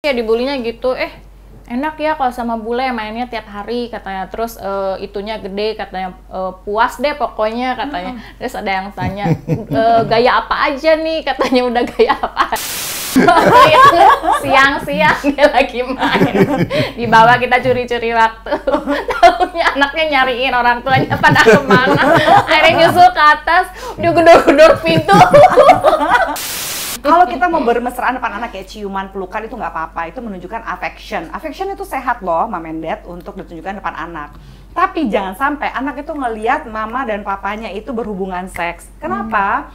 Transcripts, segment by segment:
Ya dibulinya gitu, enak ya kalau sama bule mainnya tiap hari katanya, terus itunya gede katanya, puas deh pokoknya katanya. Terus ada yang tanya, gaya apa aja nih katanya, udah gaya apa. Siang-siang dia lagi main, di bawah kita curi-curi waktu. Tahunya anaknya nyariin orang tuanya pada kemana, akhirnya nyusul ke atas, dia gedor-gedor pintu. Kalau kita mau bermesraan depan anak, kayak ciuman, pelukan, itu nggak apa-apa. Itu menunjukkan affection. Affection itu sehat loh, Mom and Dad, untuk ditunjukkan depan anak. Tapi jangan sampai anak itu ngelihat mama dan papanya itu berhubungan seks. Kenapa?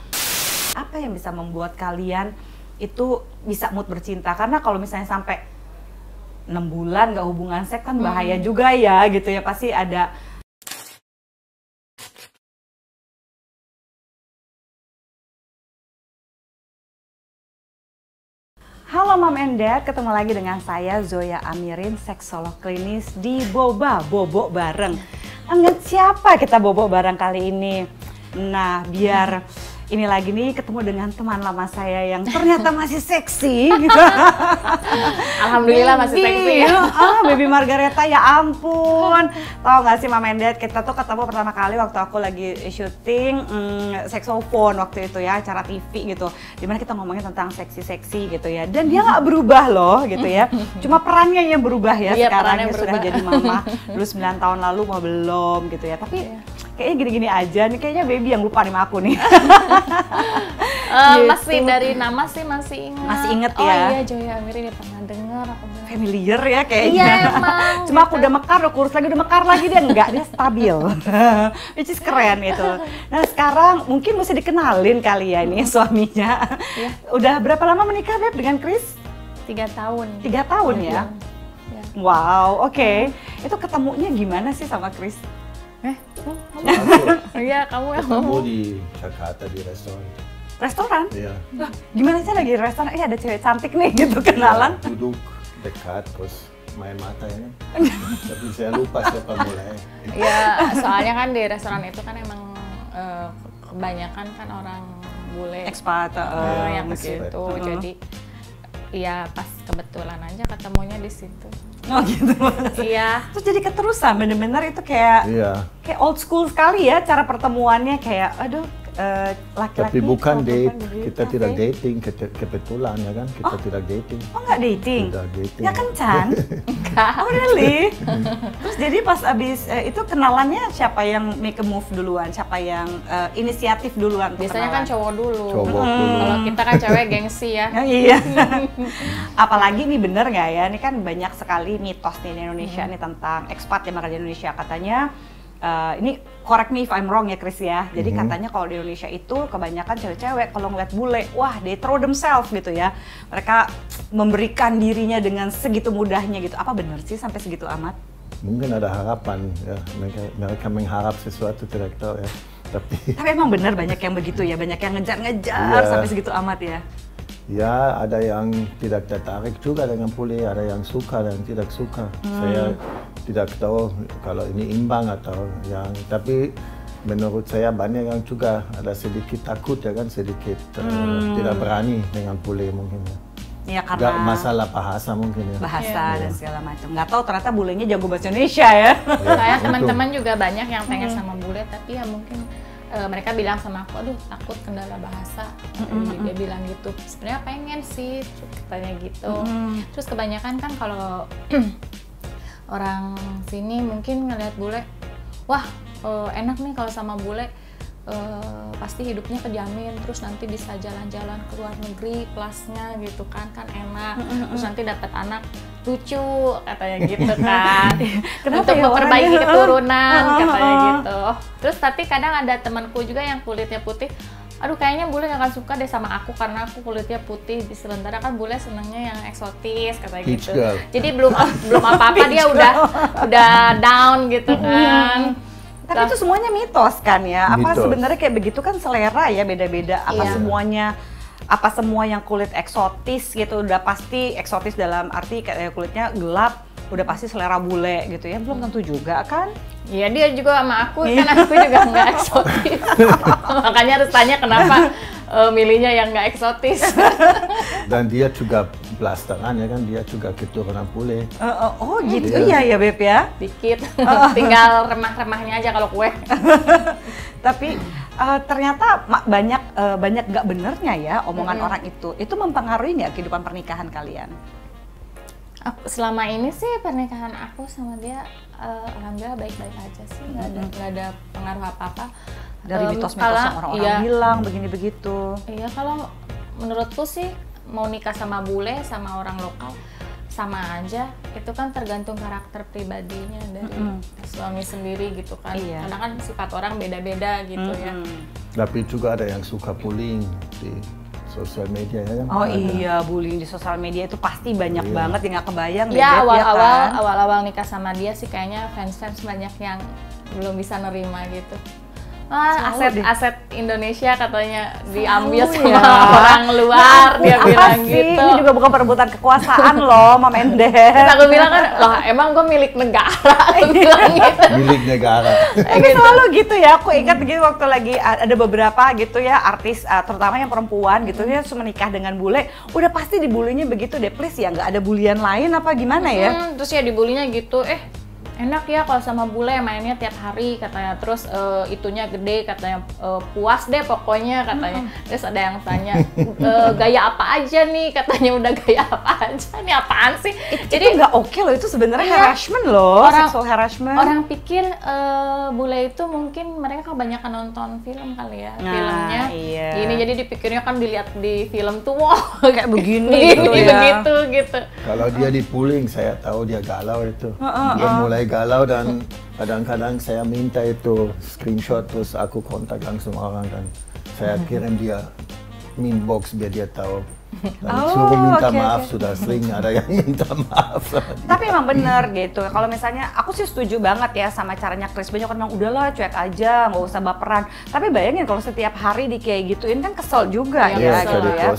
Apa yang bisa membuat kalian itu bisa mood bercinta? Karena kalau misalnya sampai 6 bulan nggak hubungan seks kan bahaya juga ya, gitu ya. Pasti ada. Halo Mom and Dad, ketemu lagi dengan saya Zoya Amirin, seksolog klinis di Boba Bobo Bareng. Ingat siapa kita bobo bareng kali ini? Nah, biar ini lagi nih ketemu dengan teman lama saya yang ternyata masih seksi. Alhamdulillah masih seksi ya. Baby Margareta, ya ampun. Tahu nggak sih Mom and Dad, kita tuh ketemu pertama kali waktu aku lagi syuting Saxophone waktu itu ya, acara TV gitu. Dimana kita ngomongin tentang seksi-seksi gitu ya. Dan dia nggak berubah loh gitu ya. Cuma perannya yang berubah ya, iya, sekarang dia sudah jadi mama. Dulu 9 tahun lalu mau belum gitu ya. Tapi kayaknya gini-gini aja nih, kayaknya baby yang lupa nih sama aku nih. Gitu. Masih dari nama sih masih ingat. Masih inget ya? Oh iya, Zoya Amirin ya, pernah dengar aku. Familiar ya kayaknya. Iya emang. Cuma gitu. Aku udah mekar, udah kurus lagi, udah mekar lagi, dia enggak, dia stabil. Which is keren gitu. Nah sekarang mungkin mesti dikenalin kali ya ini suaminya. Iya. Udah berapa lama menikah Beb dengan Chris? 3 tahun. 3 tahun ya? Ya. Wow, oke. Itu ketemunya gimana sih sama Chris? Iya, kamu yang ketemu di Jakarta di restoran. Restoran? Iya. Lah, gimana sih lagi di restoran? Ada cewek cantik nih gitu kenalan. Ya, duduk dekat terus main mata ya. Tapi saya lupa siapa mulai. Ya, soalnya kan di restoran itu kan emang kebanyakan kan orang bule, expat yang ke situ. Jadi ya pas kebetulan aja ketemunya di situ. Oh gitu. Iya. Terus jadi keterusan, bener-bener itu kayak kayak old school sekali ya cara pertemuannya, kayak aduh laki-laki. Tapi bukan date, kita tidak dating, kebetulan ya kan, kita tidak dating. Oh nggak dating? Tidak dating. Ya kencan? Oh really? Terus jadi pas abis itu kenalannya siapa yang make a move duluan? Siapa yang inisiatif duluan? Biasanya kan cowok dulu. Cowok dulu. Kalau kita kan cewek gengsi ya. Iya. Apalagi nih, bener nggak ya? Ini kan banyak sekali mitos nih di Indonesia nih tentang expat yang makan di Indonesia. Katanya ini correct me if I'm wrong ya Chris ya. Jadi katanya kalau di Indonesia itu kebanyakan cewek-cewek kalau ngeliat bule, wah they throw themselves gitu ya. Mereka memberikan dirinya dengan segitu mudahnya gitu. Apa benar sih sampai segitu amat? Mungkin ada harapan ya, mereka mengharap sesuatu, tidak tahu ya. Tapi emang benar banyak yang begitu ya, banyak yang ngejar-ngejar sampai segitu amat ya. Ya, ada yang tidak tertarik juga dengan bule, ada yang suka dan tidak suka. Saya tidak tahu kalau ini imbang atau yang, tapi menurut saya banyak yang juga ada sedikit takut ya kan, sedikit tidak berani dengan bule mungkin ya. Ya karena nggak masalah bahasa mungkin ya. Bahasa dan segala macam. Nggak tahu ternyata bulenya jago bahasa Indonesia ya. Saya teman-teman juga banyak yang pengen sama bule, tapi ya mungkin mereka bilang sama aku, aduh takut kendala bahasa. Dia bilang gitu, sebenarnya pengen sih katanya gitu. Terus kebanyakan kan kalau orang sini mungkin ngeliat bule, wah enak nih kalau sama bule, pasti hidupnya kejamin, terus nanti bisa jalan-jalan ke luar negeri plusnya gitu kan enak, terus nanti dapat anak lucu katanya gitu kan. Untuk ya memperbaiki keturunan katanya gitu. Terus tapi kadang ada temanku juga yang kulitnya putih, aduh kayaknya bule gak akan suka deh sama aku karena aku kulitnya putih. Sementara kan bule senengnya yang eksotis katanya gitu. Jadi belum apa-apa dia udah down gitu kan. Tapi itu semuanya mitos kan ya? Apa sebenarnya kayak begitu kan selera ya, beda-beda. Apa semuanya, apa semua yang kulit eksotis gitu udah pasti eksotis dalam arti kayak kulitnya gelap udah pasti selera bule gitu ya? Belum tentu juga kan? Iya, dia juga sama aku kan, aku juga nggak eksotis. Makanya harus tanya kenapa milihnya yang nggak eksotis. Dan dia juga blasteran ya kan, dia juga keturunan bule. Oh gitu ya Beb ya? Dikit, tinggal remah-remahnya aja kalau kue. Tapi ternyata banyak nggak benernya ya omongan orang itu. Itu mempengaruhi nggak kehidupan pernikahan kalian? Selama ini sih pernikahan aku sama dia alhamdulillah baik-baik aja sih, nggak ada pengaruh apa-apa. Dari mitos-mitos yang orang-orang bilang begini begitu. Iya, kalau menurutku sih mau nikah sama bule sama orang lokal sama aja, itu kan tergantung karakter pribadinya dari suami sendiri gitu kan. Karena kan sifat orang beda-beda gitu ya. Tapi juga ada yang suka bullying di sosial media ya kan? Oh iya, bullying di sosial media itu pasti banyak banget yang nggak kebayang. Ya awal-awal nikah sama dia sih kayaknya fans banyak yang belum bisa nerima gitu. Aset Indonesia katanya diambil sama orang luar, dia bilang sih? gitu. Ini juga bukan perebutan kekuasaan loh, Mama Mendes. Terus aku bilang kan, loh emang gue milik negara, aku bilang gitu. Milik negara. Tapi selalu gitu ya, aku ingat gitu waktu lagi ada beberapa gitu ya artis, terutama yang perempuan gitu ya, menikah dengan bule, udah pasti dibulinya begitu deh, please ya, nggak ada bulian lain apa gimana ya? Terus ya dibulinya gitu, enak ya kalau sama bule mainnya tiap hari katanya, terus itunya gede katanya, puas deh pokoknya katanya. Terus ada yang tanya gaya apa aja nih katanya, udah gaya apa aja nih, apaan sih? Jadi nggak oke loh, itu sebenarnya harassment loh, sexual harassment. Orang pikir bule itu mungkin mereka kebanyakan nonton film kali ya, filmnya gini, jadi dipikirnya kan dilihat di film tuh wah kayak begini begitu gitu. Kalau dia dipuling, saya tahu dia galau itu. Dia mulai galau dan kadang-kadang saya minta itu screenshot terus aku kontak langsung orang dan saya kirim dia inbox biar dia tahu. Dan suruh minta maaf, sudah sering ada yang minta maaf. Tapi emang bener gitu, kalau misalnya aku sih setuju banget ya sama caranya Chris. Banyak orang bilang udahlah cuek aja, nggak usah baperan. Tapi bayangin kalau setiap hari di kayak gituin kan kesel juga ya gitu ya.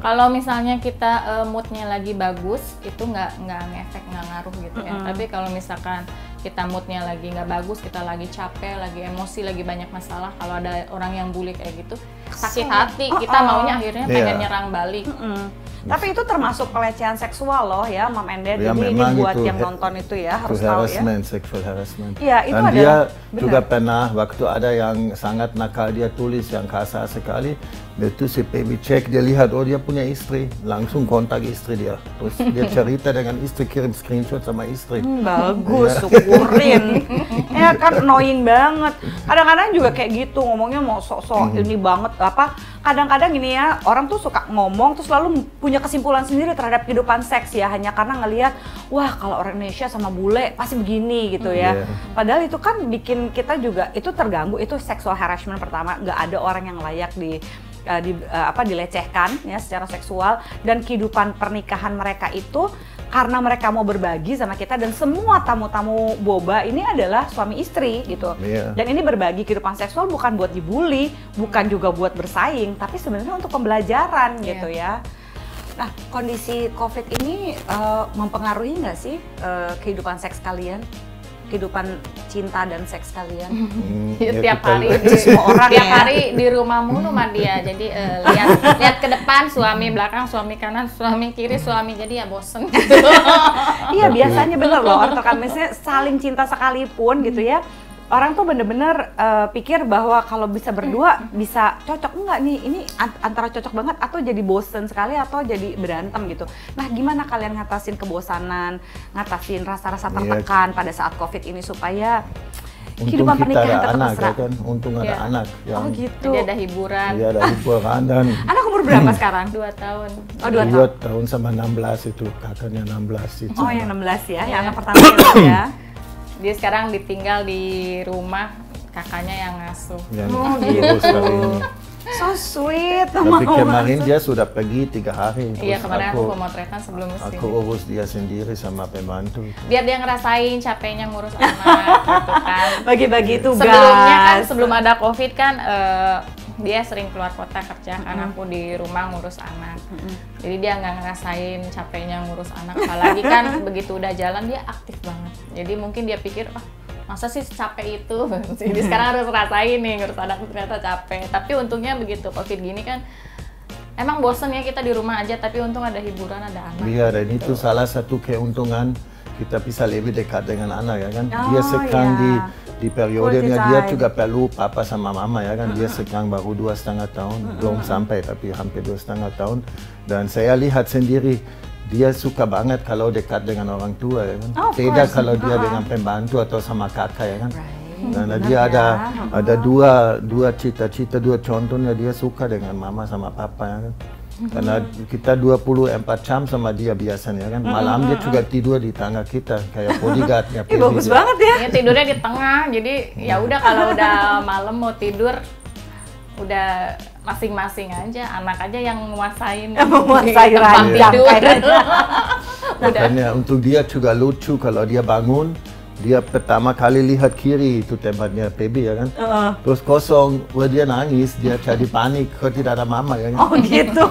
Kalau misalnya kita moodnya lagi bagus, itu nggak ngefek, nggak ngaruh gitu ya. Tapi kalau misalkan kita moodnya lagi nggak bagus, kita lagi capek, lagi emosi, lagi banyak masalah, kalau ada orang yang bully kayak gitu, sakit hati, kita maunya akhirnya pengen nyerang balik. Tapi itu termasuk pelecehan seksual loh ya, Mam Ende. Ya, jadi ini buat yang nonton itu ya harus tahu ya. Sexual harassment. Iya, itu dan adalah dia juga pernah waktu ada yang sangat nakal, dia tulis yang kasar sekali. Itu si baby check, dia lihat oh dia punya istri, langsung kontak istri dia. Terus dia cerita dengan istri, kirim screenshot sama istri. Bagus, syukurin. Ya kan annoying banget. Kadang-kadang juga kayak gitu, ngomongnya mau sok-sok ini banget apa. Kadang-kadang ini ya, orang tuh suka ngomong terus selalu punya kesimpulan sendiri terhadap kehidupan seks ya, hanya karena ngelihat wah kalau orang Indonesia sama bule pasti begini gitu ya. Padahal itu kan bikin kita juga itu terganggu, itu sexual harassment pertama, nggak ada orang yang layak dilecehkan ya secara seksual, dan kehidupan pernikahan mereka itu karena mereka mau berbagi sama kita, dan semua tamu-tamu boba ini adalah suami istri gitu. Dan ini berbagi kehidupan seksual bukan buat dibully, bukan juga buat bersaing, tapi sebenarnya untuk pembelajaran gitu ya. Nah, kondisi COVID ini mempengaruhi nggak sih kehidupan seks kalian? Kehidupan cinta dan seks kalian? Tiap hari semua orang tiap hari di rumah mulu sama dia, jadi lihat ke depan suami, belakang suami, kanan suami, kiri suami, jadi ya bosen gitu. Iya biasanya bener loh, orang misalnya saling cinta sekalipun gitu ya, orang tuh bener-bener pikir bahwa kalau bisa berdua bisa cocok. Enggak nih, ini antara cocok banget atau jadi bosen sekali atau jadi berantem gitu. Nah gimana kalian ngatasin kebosanan, ngatasin rasa-rasa tertekan pada saat COVID ini supaya kehidupan pernikahan tetap mesra? Kan? Untung ada anak. Oh gitu. Jadi ada hiburan. Iya ada hiburan. Dan anak umur berapa sekarang? 2 tahun. Oh 2 tahun sama 16 itu, kakaknya 16 itu. Oh yang 16 ya, yang anak pertama itu ya. Dia sekarang ditinggal di rumah, kakaknya yang ngasuh. Oh gitu. So sweet. Tapi kemarin dia sudah pergi 3 hari. Iya, kemarin aku pemotretan sebelum kesini. Aku urus dia sendiri sama pembantu. Biar dia ngerasain capeknya ngurus anak gitu kan. Bagi-bagi tugas. Sebelumnya kan, sebelum ada COVID kan dia sering keluar kota kerja, kan aku di rumah ngurus anak. Jadi dia nggak ngerasain capeknya ngurus anak. Apalagi kan begitu udah jalan dia aktif banget. Jadi mungkin dia pikir, masa sih capek itu. Jadi sekarang harus rasain nih ngurus anak ternyata capek. Tapi untungnya begitu Covid gini kan emang bosen ya kita di rumah aja, tapi untung ada hiburan, ada anak. Iya, dan gitu. itu salah satu keuntungan kita bisa lebih dekat dengan anak ya kan. Oh, Dia sekarang iya. di periodenya Quality dia time. juga perlu papa sama mama ya kan. Dia sekarang baru 2,5 tahun, belum sampai tapi hampir 2,5 tahun. Dan saya lihat sendiri dia suka banget kalau dekat dengan orang tua ya kan. Oh, of Beda course. kalau dia dengan pembantu atau sama kakak ya kan. Dan Benar dia ya. ada dua cita-cita, dua contohnya dia suka dengan mama sama papa ya kan. Karena kita 24 jam sama dia biasanya kan. Malam dia juga tidur di tangga kita kayak bodyguardnya. Ih, bagus banget ya. Ya tidurnya di tengah, jadi ya udah kalau udah malam mau tidur udah masing-masing aja, anak aja yang menguasain Menguasai di tempat ranjang tidur. kayaknya. Makanya untuk dia juga lucu kalau dia bangun, dia pertama kali lihat kiri itu tempatnya baby ya kan. Terus kosong, wah dia nangis, dia jadi panik, kok tidak ada mama ya kan. Oh gitu.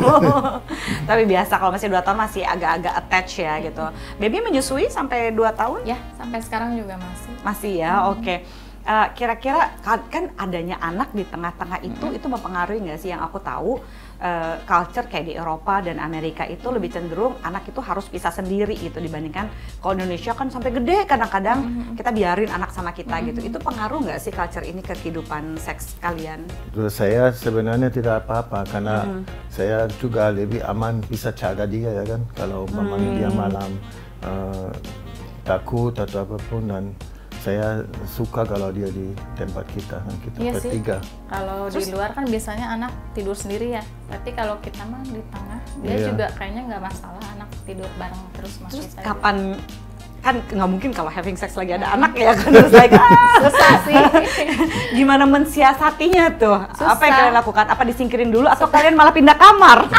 Tapi biasa kalau masih 2 tahun masih agak-agak attach ya gitu. Baby menyusui sampai 2 tahun? Ya sampai sekarang juga masih. Masih ya, oke. Kira-kira kan adanya anak di tengah-tengah itu mempengaruhi nggak sih? Yang aku tahu culture kayak di Eropa dan Amerika itu lebih cenderung anak itu harus pisah sendiri gitu dibandingkan kalau Indonesia kan sampai gede kadang-kadang kita biarin anak sama kita gitu. Itu pengaruh nggak sih culture ini ke kehidupan seks kalian? Terus saya sebenarnya tidak apa-apa karena saya juga lebih aman bisa jaga dia ya kan. Kalau umpamanya dia malam takut atau apapun, dan saya suka kalau dia di tempat kita kan, kita Iya sih. bertiga. Kalau di luar kan biasanya anak tidur sendiri ya. Tapi kalau kita mah di tengah, dia Iya. juga kayaknya nggak masalah anak tidur bareng terus sama Terus kita. kapan, kan nggak mungkin kalau having sex lagi ada anak ya kan, terus like, Susah sih. gimana mensiasatinya tuh? Susah. Apa yang kalian lakukan? Apa disingkirin dulu atau kalian malah pindah kamar?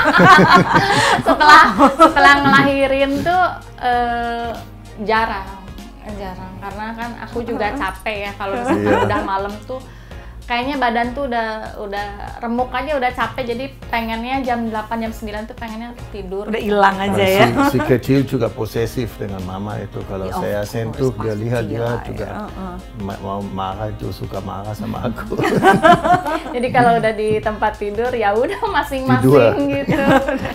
setelah ngelahirin tuh jarang karena kan aku juga capek ya kalau misalnya Iya. udah malam tuh kayaknya badan tuh udah remuk aja, udah capek, jadi pengennya jam 8 jam 9 tuh pengennya tidur. Udah hilang aja Dan ya. si kecil juga posesif dengan mama itu. Kalau Ya, saya of sentuh, course, dia lihat pasti dia lah, juga ya. mau marah, itu suka marah sama aku. Jadi kalau udah di tempat tidur ya udah Tidur. masing-masing gitu.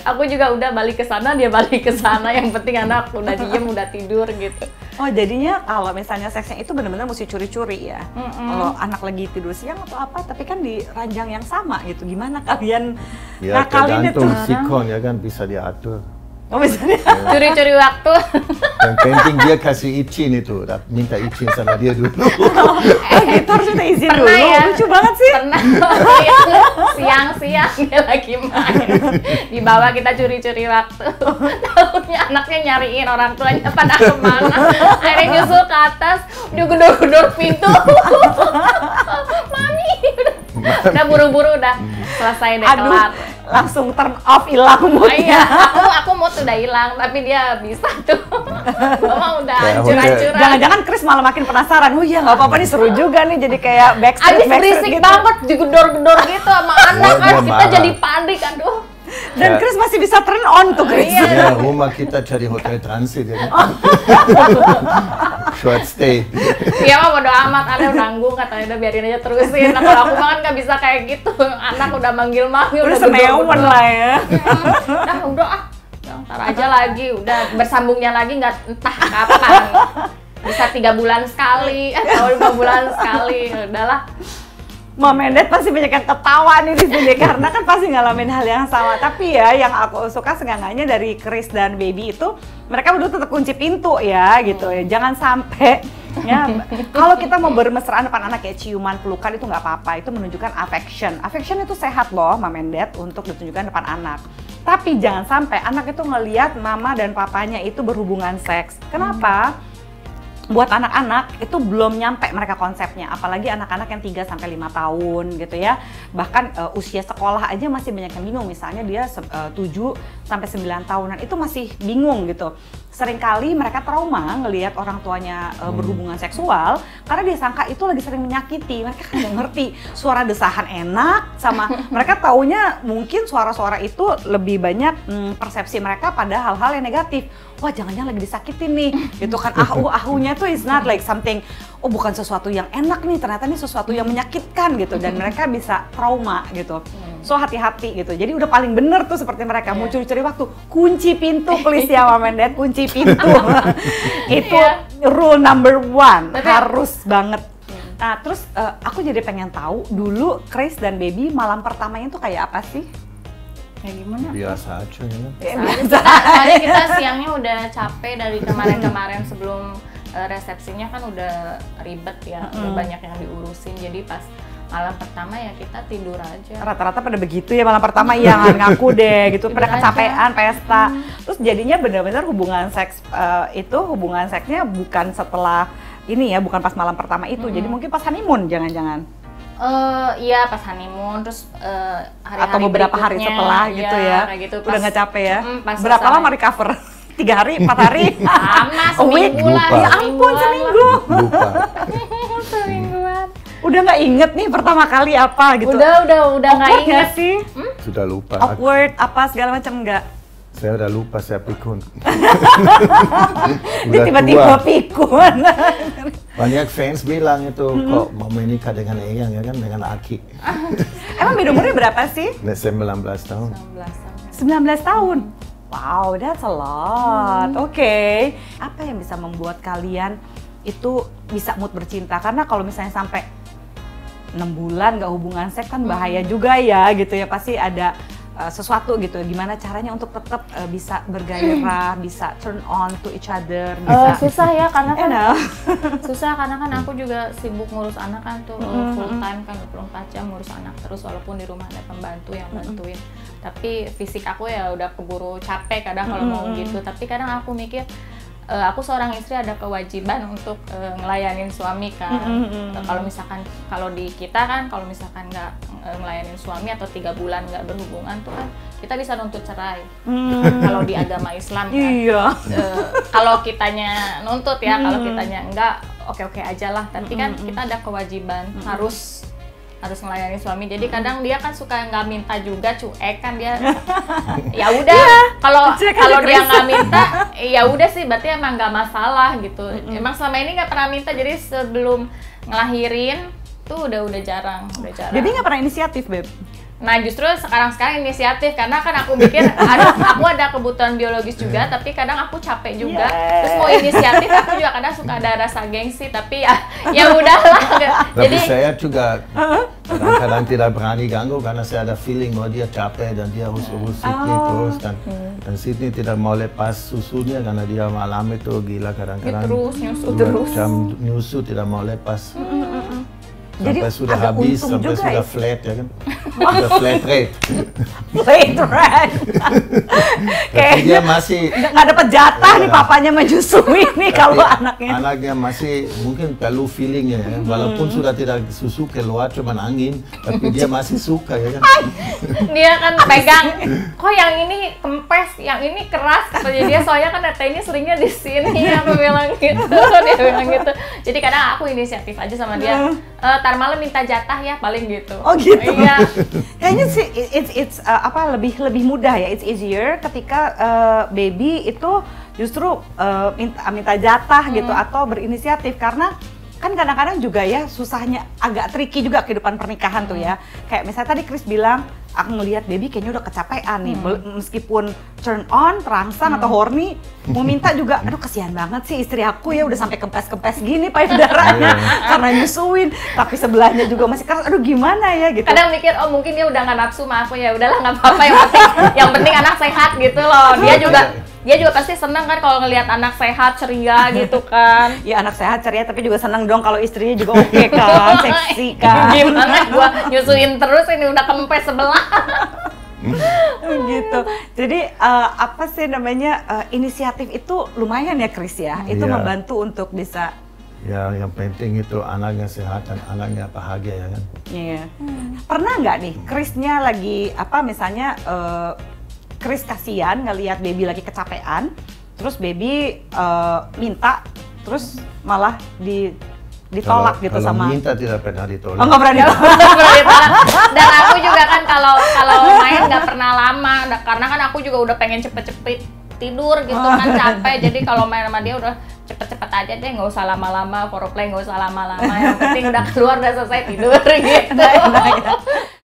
Aku juga udah balik ke sana, dia balik ke sana. Yang penting anak udah diem, udah tidur gitu. Oh jadinya kalau misalnya seksnya itu benar-benar mesti curi-curi ya. Kalau anak lagi tidur siang atau apa, tapi kan di ranjang yang sama gitu. Gimana kalian Ya ngakalinnya tuh? tergantung sikon ya kan, bisa diatur. Oh misalnya. Curi-curi waktu. Yang penting dia kasih izin itu, minta izin sama dia dulu. Gitu harus minta izin dulu. Pernah ya? Lucu banget sih. Pernah siang-siang dia lagi main. Di bawah kita curi-curi waktu. Tahunya anaknya nyariin orang tuanya pada kemana. Akhirnya nyusul ke atas, dia gedor-gedor pintu. Mami, udah buru-buru udah selesai deh, Aduh, kelar. langsung turn off, hilang Oh moodnya. iya, aku mood udah hilang, tapi dia bisa tuh. Mama udah Kayak hancur-hancuran. Jangan-jangan Chris malah makin penasaran. Oh iya nggak apa-apa nih, seru juga nih jadi kayak Abis backstreet berisik gitu. banget, digedor-gedor gitu sama anak kan, dia kita marah. jadi panik, aduh. Dan Chris masih bisa turn on tuh Chris. Ya, rumah kita cari hotel transit ya kan. Short stay. Dia mah bodo amat, ada nanggung katanya, udah biarin aja terusin. Nah kalau aku mah kan nggak bisa kayak gitu, anak udah manggil-manggil, Udah gedor-gedor. senewan lah ya. Udah ntar aja lagi, udah bersambungnya lagi nggak entah kapan. Bisa 3 bulan sekali, atau 5 bulan sekali, udahlah. Mama Mendet pasti banyak yang ketawa nih di sini karena kan pasti ngalamin hal yang sama. Tapi ya yang aku suka seenggaknya dari Chris dan Baby itu mereka berdua tetap kunci pintu ya gitu ya. Jangan sampai ya kalau kita mau bermesraan depan anak kayak ciuman, pelukan itu nggak apa-apa. Itu menunjukkan affection. Affection itu sehat loh Mama Mendet untuk ditunjukkan depan anak. Tapi jangan sampai anak itu ngelihat mama dan papanya itu berhubungan seks. Kenapa? Buat anak-anak itu belum nyampe mereka konsepnya, apalagi anak-anak yang 3-5 tahun gitu ya. Bahkan usia sekolah aja masih banyak yang bingung, misalnya dia 7-9 tahunan itu masih bingung gitu. seringkali mereka trauma ngelihat orang tuanya berhubungan seksual karena dia sangka itu lagi sering menyakiti. Mereka kan nggak ngerti suara desahan enak sama mereka taunya mungkin suara-suara itu lebih banyak persepsi mereka pada hal-hal yang negatif. Wah, jangan-jangan lagi disakitin nih, gitu kan. Ahu-ahunya tuh is not like something, oh bukan sesuatu yang enak nih, ternyata ini sesuatu yang menyakitkan gitu, dan mereka bisa trauma gitu. So hati-hati gitu. Jadi udah paling bener tuh seperti mereka mau curi-curi waktu, kunci pintu please ya Mom and Dad, kunci pintu. Itu rule number 1, harus banget. Nah terus aku jadi pengen tahu dulu Chris dan Baby malam pertamanya tuh kayak apa sih? Kayak gimana? Biasa aja ya. Soalnya kita siangnya udah capek dari kemarin-kemarin sebelum resepsinya kan udah ribet ya, udah banyak yang diurusin. Jadi pas malam pertama ya kita tidur aja. Rata-rata pada begitu ya malam pertama ya, ngaku deh gitu, pada kecapean, pesta. Terus jadinya benar-benar hubungan seks itu hubungan seksnya bukan setelah ini ya, bukan pas malam pertama itu. Jadi mungkin pas honeymoon jangan-jangan. Iya pas honeymoon, terus hari-hari atau beberapa hari setelah gitu ya, gitu, udah nggak capek ya. Berapa lama recover? 3 hari, 4 hari? Lama, seminggu lah. Ya ampun, seminggu. Lupa. Semingguan. Udah nggak inget nih pertama kali apa gitu? Udah nggak inget sih. Sudah lupa. Awkward apa segala macam enggak? Saya udah lupa, saya pikun. Dia tiba-tiba pikun. Banyak fans bilang itu, kok mau menikah dengan Eyang ya kan, dengan Aki. Emang beda umurnya berapa sih? 19 tahun. 19 tahun? Wow, that's a lot. Oke. Apa yang bisa membuat kalian itu bisa mood bercinta? Karena kalau misalnya sampai 6 bulan nggak hubungan seks kan bahaya juga ya gitu ya. Pasti ada sesuatu gitu, gimana caranya untuk tetap bisa bergairah, bisa turn on to each other, bisa susah ya karena kan susah karena kan aku juga sibuk ngurus anak kan tuh full time kan 24 jam ngurus anak terus walaupun di rumah ada pembantu yang bantuin, tapi fisik aku ya udah keburu capek kadang kalau mau gitu, tapi kadang aku mikir aku seorang istri ada kewajiban untuk ngelayanin suami kan. Kalau misalkan kalau di kita kan kalau misalkan nggak ngelayanin suami atau 3 bulan nggak berhubungan tuh kan kita bisa nuntut cerai. Kalau di agama Islam kan. Iya. Kalau kitanya nuntut ya, kalau kitanya enggak oke-oke aja lah. Tapi kan kita ada kewajiban harus melayani suami. Jadi kadang dia kan suka nggak minta juga, cuek kan dia. Ya udah, kalau dia nggak minta, ya udah sih berarti emang nggak masalah gitu. Emang selama ini nggak pernah minta, jadi sebelum ngelahirin tuh udah jarang. Jadi nggak pernah inisiatif, Beb? Nah justru sekarang inisiatif karena kan aku mikir aku ada kebutuhan biologis juga tapi kadang aku capek juga terus mau inisiatif aku juga kadang suka ada rasa gengsi tapi ya udahlah. Tapi saya juga kadang-kadang tidak berani ganggu karena saya ada feeling bahwa dia capek dan dia harus urus Sydney terus dan Sydney tidak mau lepas susunya karena dia malam itu gila kadang-kadang jam nyusu tidak mau lepas. Sampai jadi sudah habis, sampai sudah flat ya kan? Sudah flat rate. Flat rate. Tapi dia masih nggak dapat jatah nih papanya menyusui nih kalau anaknya. Anaknya masih mungkin perlu feelingnya ya, walaupun sudah tidak susu keluar cuma angin, tapi dia masih suka ya kan? Dia kan pegang, kok yang ini kempes, yang ini keras katanya dia soalnya kan ini seringnya di sini aku bilang gitu, dia bilang gitu. Jadi kadang aku inisiatif aja sama dia. Tar malam minta jatah ya paling gitu. Oh gitu. Iya. Kayaknya sih it's lebih mudah ya. It's easier ketika baby itu justru minta jatah gitu atau berinisiatif karena kan kadang-kadang juga ya susahnya agak tricky juga kehidupan pernikahan tuh ya. Kayak misalnya tadi Chris bilang, aku ngelihat baby kayaknya udah kecapean nih, meskipun turn on, terangsang atau horny, mau minta juga, aduh kasihan banget sih istri aku ya udah sampai kempes-kempes gini payudaranya karena nyusuin, tapi sebelahnya juga masih keras, aduh gimana ya gitu. Kadang mikir, oh mungkin dia udah nggak nafsu sama aku ya, udahlah nggak apa-apa yang penting anak sehat gitu loh. Dia juga pasti senang kan kalau ngelihat anak sehat, ceria gitu kan. Ya anak sehat, ceria, tapi juga senang dong kalau istrinya juga oke kan, seksi kan. Gimana gua nyusuin terus ini udah kempes sebelah. Gitu. Jadi apa sih namanya inisiatif itu lumayan ya Chris ya. Itu membantu untuk bisa. Ya yang penting itu anaknya sehat dan anaknya bahagia ya kan. Iya. Pernah nggak nih Chrisnya lagi apa misalnya Chris kasihan ngelihat baby lagi kecapean, terus baby minta, terus malah ditolak gitu kalau sama. minta tidak pernah ditolak. Oh, nggak pernah ditolak. Nggak pernah ditolak. Dan aku juga kan kalau main nggak pernah lama, karena kan aku juga udah pengen cepet-cepet tidur gitu kan, capek. Jadi kalau main sama dia udah cepet-cepet aja deh, nggak usah lama-lama, foreplay nggak usah lama-lama, yang penting udah keluar udah selesai tidur gitu.